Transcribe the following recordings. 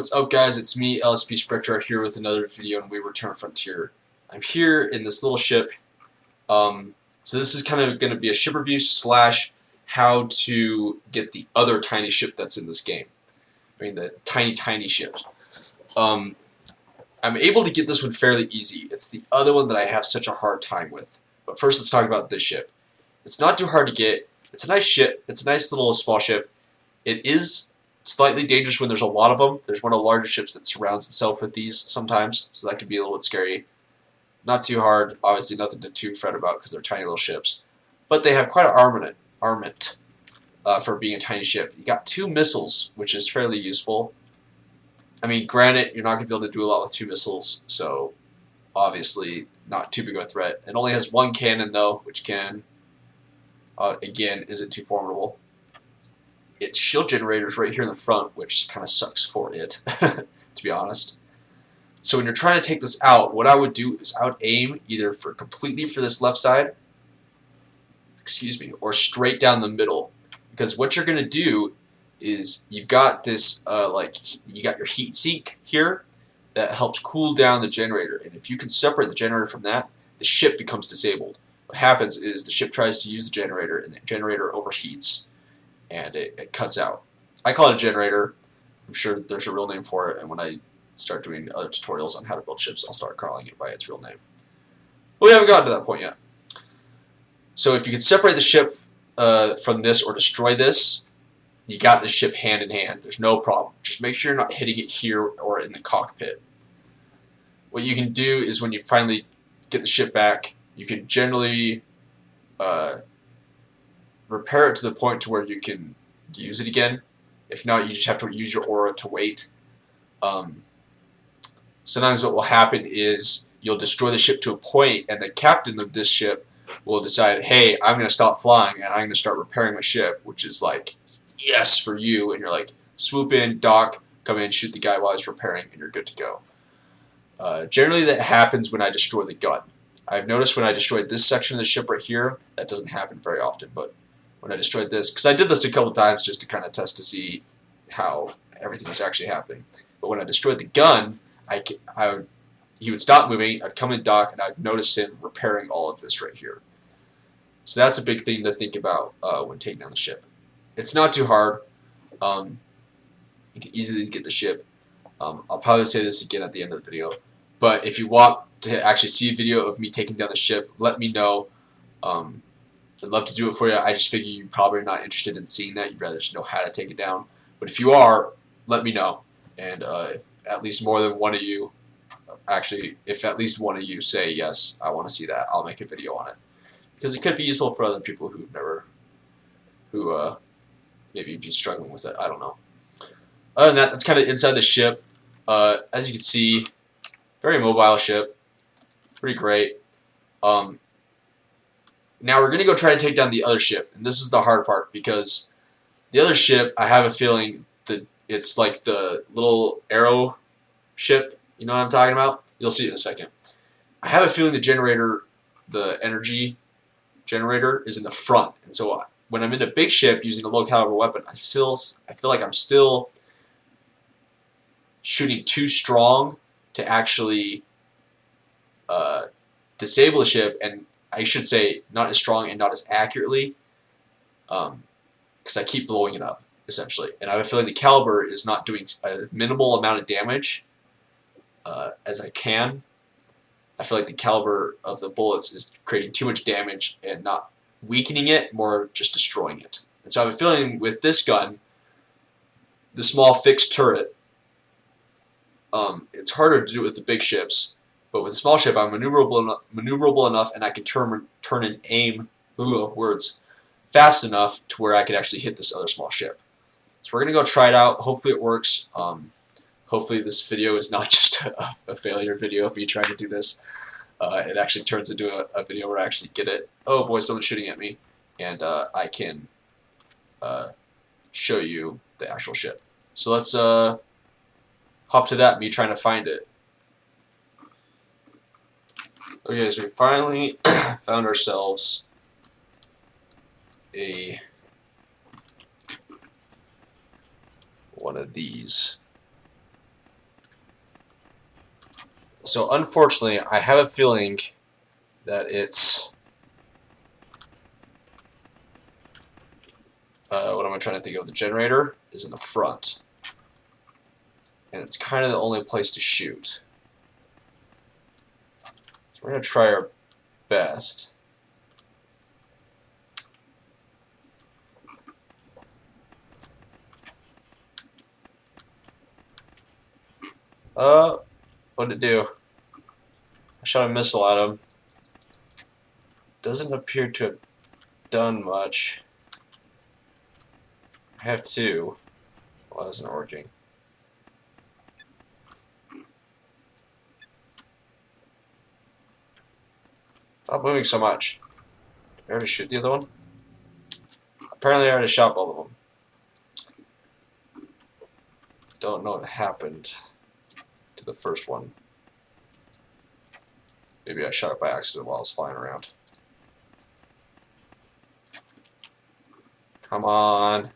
what's up guys, it's me, LSP Spectrar, here with another video on Wayward Terran Frontier. I'm here in this little ship. So this is kind of going to be a ship review slash how to get the other tiny ship that's in this game. I mean the tiny ships. I'm able to get this one fairly easy. It's the other one that I have such a hard time with. But first let's talk about this ship. It's not too hard to get. It's a nice ship. It's a nice little small ship. It is slightly dangerous when there's a lot of them. There's one of the larger ships that surrounds itself with these sometimes, so that can be a little bit scary. Not too hard, obviously nothing to too fret about because they're tiny little ships. But they have quite an armament for being a tiny ship. You got 2 missiles, which is fairly useful. I mean, granted, you're not going to be able to do a lot with 2 missiles, so obviously not too big of a threat. It only has 1 cannon though, which can, again, isn't too formidable. Its shield generators right here in the front, which kind of sucks for it, to be honest. So when you're trying to take this out, what I would do is I would aim either completely for this left side, or straight down the middle. Because what you're going to do is you've got this, you got your heat sink here that helps cool down the generator. And if you can separate the generator from that, the ship becomes disabled. What happens is the ship tries to use the generator, and the generator overheats, and it cuts out. I call it a generator. I'm sure there's a real name for it, and when I start doing other tutorials on how to build ships, I'll start calling it by its real name. But we haven't gotten to that point yet. So if you can separate the ship from this or destroy this, you got the ship hand in hand. There's no problem. Just make sure you're not hitting it here or in the cockpit. What you can do is when you finally get the ship back, you can generally repair it to the point to where you can use it again. If not, you just have to use your aura to wait. Sometimes what will happen is you'll destroy the ship to a point, and the captain of this ship will decide, hey, I'm going to stop flying and I'm going to start repairing my ship, which is like, yes, for you. And you're like, swoop in, dock, come in, shoot the guy while he's repairing, and you're good to go. Generally that happens when I destroy the gun. I've noticed when I destroyed this section of the ship right here, that doesn't happen very often, but when I destroyed this, because I did this a couple times just to kind of test to see how everything was actually happening. But when I destroyed the gun, he would stop moving, I'd come in dock, and I'd notice him repairing all of this right here. So that's a big thing to think about when taking down the ship. It's not too hard. You can easily get the ship. I'll probably say this again at the end of the video, but if you want to actually see a video of me taking down the ship, let me know. I'd love to do it for you. I just figure you're probably not interested in seeing that. You'd rather just know how to take it down. But if you are, let me know. And if at least more than one of you, actually, if at least one of you say, yes, I want to see that, I'll make a video on it. Because it could be useful for other people who maybe be struggling with it. I don't know. Other than that, that's kind of inside the ship. As you can see, very mobile ship. Pretty great. Now we're going to go try to take down the other ship, and this is the hard part because the other ship, I have a feeling that it's like the little arrow ship, you know what I'm talking about? You'll see it in a second. I have a feeling the energy generator is in the front, and so when I'm in a big ship using a low caliber weapon, I feel like I'm still shooting too strong to actually disable the ship, and I should say not as strong and not as accurately, because I keep blowing it up, essentially. And I have a feeling the caliber is not doing a minimal amount of damage as I can. I feel like the caliber of the bullets is creating too much damage and not weakening it, more just destroying it. And so I have a feeling with this gun, the small fixed turret, it's harder to do it with the big ships. But with a small ship, I'm maneuverable enough, and I can turn and aim fast enough to where I could actually hit this other small ship. So we're gonna go try it out. Hopefully it works. Hopefully this video is not just a failure video of me trying to do this. It actually turns into a video where I actually get it. Oh boy, someone's shooting at me, and I can show you the actual ship. So let's hop to that. Me trying to find it. Okay, so we finally found ourselves one of these. So unfortunately, I have a feeling that it's what am I trying to think of? The generator is in the front, and it's kind of the only place to shoot. So we're gonna try our best. What did it do? I shot a missile at him. Doesn't appear to have done much. I have two. Well, that isn't working. Stop moving so much. Did I already shoot the other one? Apparently I already shot both of them. Don't know what happened to the first one. Maybe I shot it by accident while I was flying around. Come on.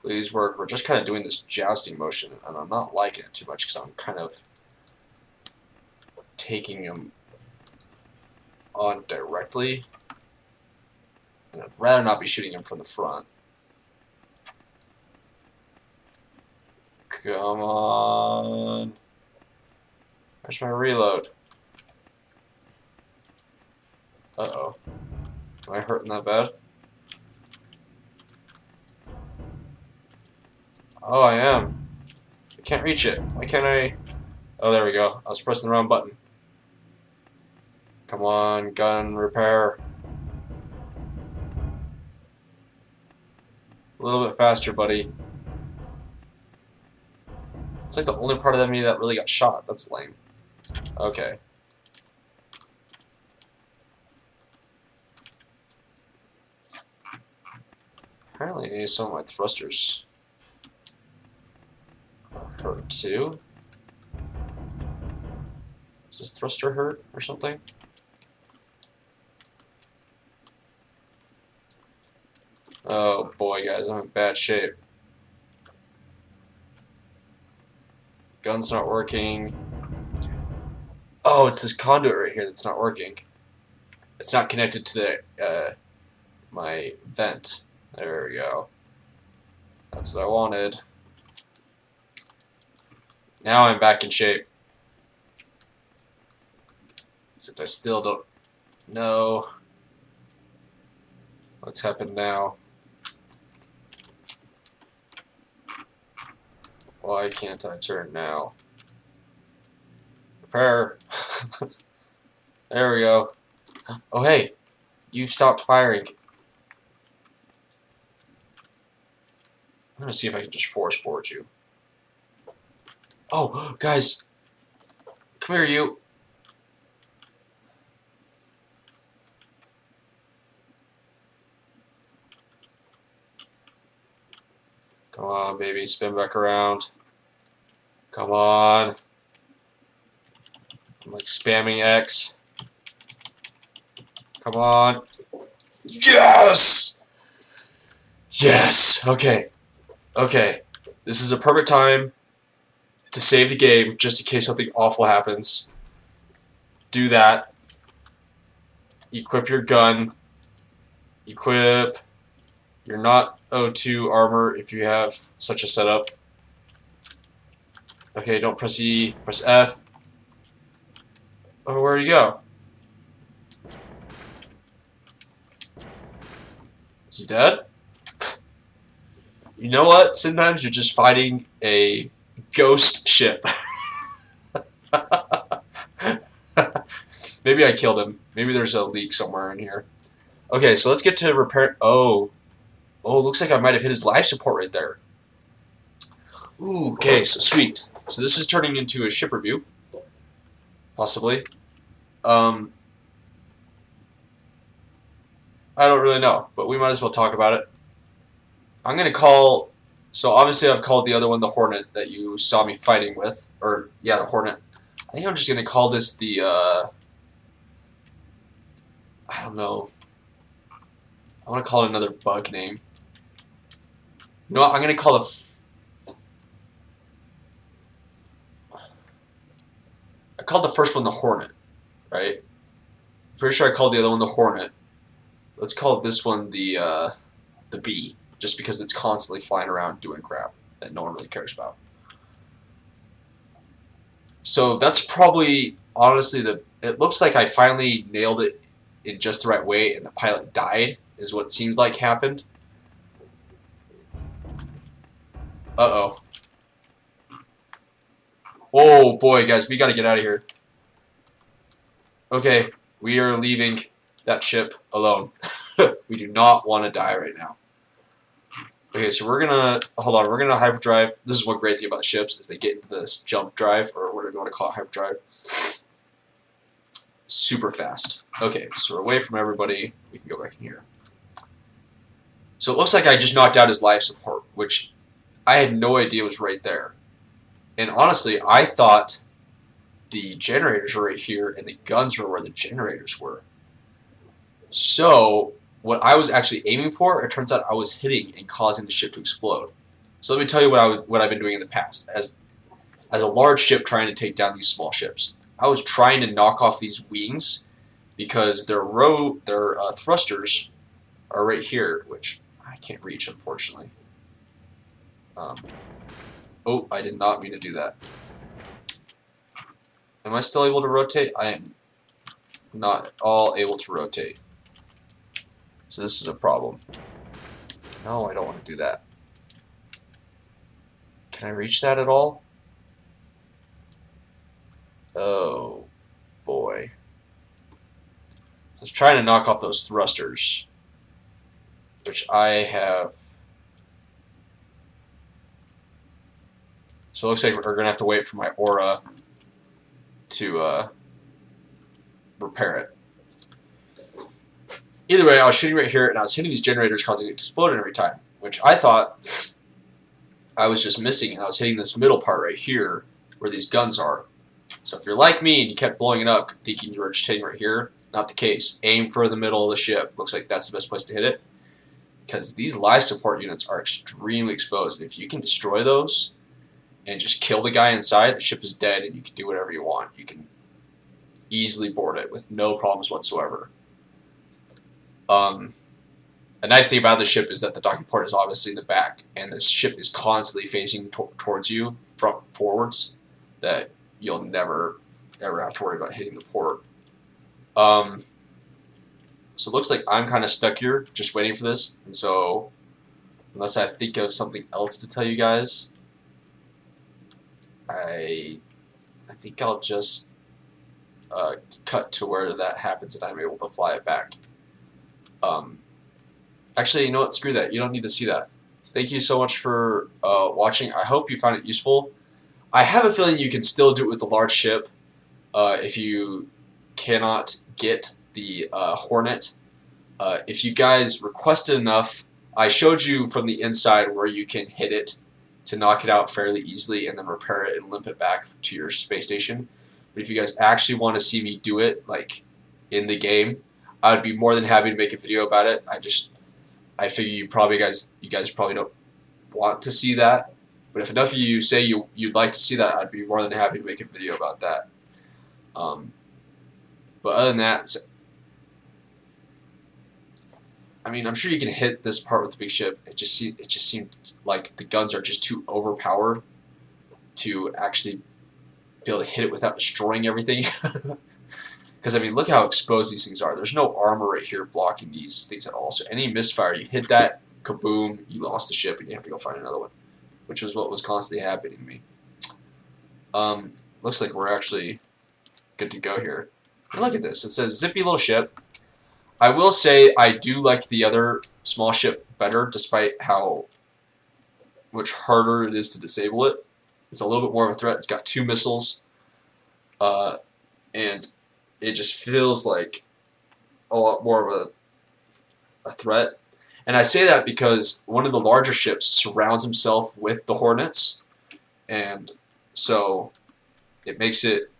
Please work. We're just kind of doing this jousting motion, and I'm not liking it too much because I'm kind of taking him on directly. And I'd rather not be shooting him from the front. Come on. Where's my reload? Uh-oh. Am I hurting that bad? Oh, I am. I can't reach it. Why can't I? Oh, there we go. I was pressing the wrong button. Come on, gun repair. A little bit faster, buddy. It's like the only part of me that really got shot. That's lame. Okay. Apparently some of my thrusters are hurt too. Is this thruster hurt or something? Oh boy, guys, I'm in bad shape. Gun's not working. Oh, it's this conduit right here that's not working. It's not connected to the my vent. There we go. That's what I wanted. Now I'm back in shape. Except I still don't know what's happened now. Why can't I turn now? Repair. There we go. Oh hey, you stopped firing. I'm gonna see if I can just force board you. Oh, guys, come here, you. Come on, baby, spin back around. Come on. I'm like spamming X. Come on. Yes! Yes! Okay. Okay. This is a perfect time to save the game just in case something awful happens. Do that. Equip your gun. Equip. You're not O2 armor if you have such a setup. Okay, don't press E. Press F. Oh, where'd he go? Is he dead? You know what? Sometimes you're just fighting a ghost ship. Maybe I killed him. Maybe there's a leak somewhere in here. Okay, so let's get to repair. Oh, looks like I might have hit his life support right there. Ooh, okay, so sweet. So this is turning into a ship review, possibly. I don't really know, but we might as well talk about it. I'm gonna call. So obviously I've called the other one the Hornet that you saw me fighting with, or yeah, the Hornet. I think I'm just gonna call this the. I don't know. I want to call it another bug name. You know what? I'm gonna call it. I called the first one the Hornet, right? Pretty sure I called the other one the Hornet. Let's call this one the Bee, just because it's constantly flying around doing crap that no one really cares about. So that's probably, honestly, it looks like I finally nailed it in just the right way, and the pilot died, is what it seems like happened. Uh-oh. Oh, boy, guys, we gotta get out of here. Okay, we are leaving that ship alone. We do not want to die right now. Okay, so we're gonna, hold on, we're gonna hyperdrive. This is one great thing about the ships, is they get into this jump drive, or whatever you want to call it, hyperdrive. Super fast. Okay, so we're away from everybody. We can go back in here. So it looks like I just knocked out his life support, which I had no idea was right there. And honestly, I thought the generators were right here and the guns were where the generators were. So what I was actually aiming for, it turns out I was hitting and causing the ship to explode. So let me tell you what I've been doing in the past. As a large ship trying to take down these small ships, I was trying to knock off these wings because their thrusters are right here, which I can't reach, unfortunately. Oh, I did not mean to do that. Am I still able to rotate? I am not at all able to rotate. So this is a problem. No, I don't want to do that. Can I reach that at all? Oh, boy. So I was trying to knock off those thrusters, which I have. So it looks like we're going to have to wait for my aura to repair it. Either way, I was shooting right here, and I was hitting these generators, causing it to explode every time, which I thought I was just missing, and I was hitting this middle part right here, where these guns are. So if you're like me, and you kept blowing it up, thinking you were just hitting right here, not the case. Aim for the middle of the ship. Looks like that's the best place to hit it, because these life support units are extremely exposed. If you can destroy those, and just kill the guy inside, the ship is dead, and you can do whatever you want. You can easily board it with no problems whatsoever. A nice thing about the ship is that the docking port is obviously in the back, and the ship is constantly facing towards you, forwards, that you'll never, ever have to worry about hitting the port. So it looks like I'm kind of stuck here, just waiting for this, and so, unless I think of something else to tell you guys, I think I'll just cut to where that happens and I'm able to fly it back. Actually, you know what? Screw that. You don't need to see that. Thank you so much for watching. I hope you found it useful. I have a feeling you can still do it with the large ship if you cannot get the Hornet. If you guys requested enough, I showed you from the inside where you can hit it to knock it out fairly easily and then repair it and limp it back to your space station. But if you guys actually want to see me do it, like, in the game, I would be more than happy to make a video about it. I figure you guys probably don't want to see that. But if enough of you say you'd like to see that, I'd be more than happy to make a video about that. But other than that, I mean, I'm sure you can hit this part with the big ship. It just seemed like the guns are just too overpowered to actually be able to hit it without destroying everything. Because, I mean, look how exposed these things are. There's no armor right here blocking these things at all. So any misfire, you hit that, kaboom, you lost the ship, and you have to go find another one, which was what was constantly happening to me. Looks like we're actually good to go here. And look at this. It says zippy little ship. I will say I do like the other small ship better, despite how much harder it is to disable it. It's a little bit more of a threat. It's got 2 missiles, and it just feels like a lot more of a threat. And I say that because one of the larger ships surrounds himself with the Hornets, and so it makes it,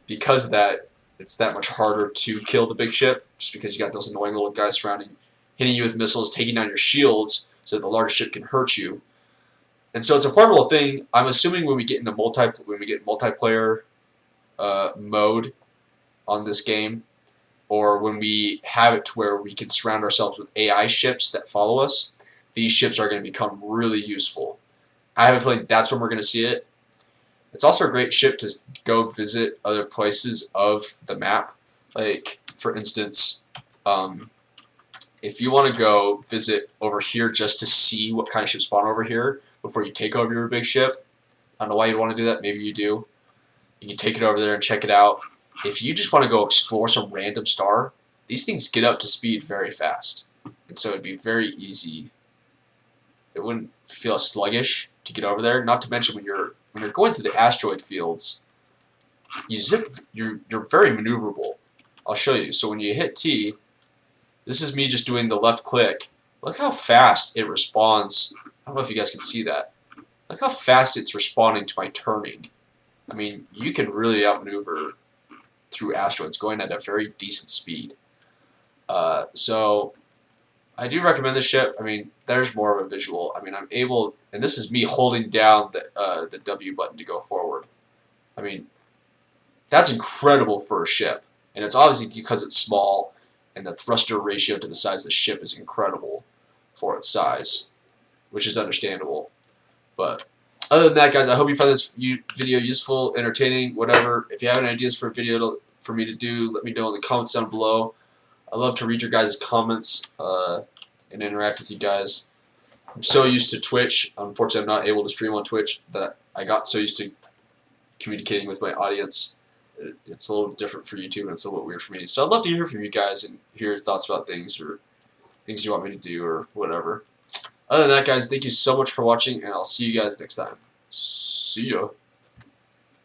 because of that, it's that much harder to kill the big ship, just because you got those annoying little guys surrounding, hitting you with missiles, taking down your shields, so that the larger ship can hurt you. And so it's a formidable thing. I'm assuming when we get multiplayer, mode on this game, or when we have it to where we can surround ourselves with AI ships that follow us, these ships are going to become really useful. I have a feeling that's when we're going to see it. It's also a great ship to go visit other places of the map. Like, for instance, if you want to go visit over here just to see what kind of ships spawn over here before you take over your big ship, I don't know why you'd want to do that. Maybe you do. You can take it over there and check it out. If you just want to go explore some random star, these things get up to speed very fast. And so it'd be very easy. It wouldn't feel sluggish to get over there. Not to mention when you're going through the asteroid fields, you're very maneuverable. I'll show you. So when you hit T, this is me just doing the left click. Look how fast it responds. I don't know if you guys can see that. Look how fast it's responding to my turning. I mean, you can really outmaneuver through asteroids going at a very decent speed. So I do recommend this ship. I mean, there's more of a visual. I mean, I'm able, and this is me holding down the W button to go forward. I mean, that's incredible for a ship. And it's obviously because it's small, and the thruster ratio to the size of the ship is incredible for its size, which is understandable. But other than that, guys, I hope you found this video useful, entertaining, whatever. If you have any ideas for a video for me to do, let me know in the comments down below. I love to read your guys' comments and interact with you guys. I'm so used to Twitch. Unfortunately, I'm not able to stream on Twitch. That I got so used to communicating with my audience. It's a little different for YouTube, and it's a little weird for me. So I'd love to hear from you guys and hear your thoughts about things or things you want me to do or whatever. Other than that, guys, thank you so much for watching, and I'll see you guys next time. See ya.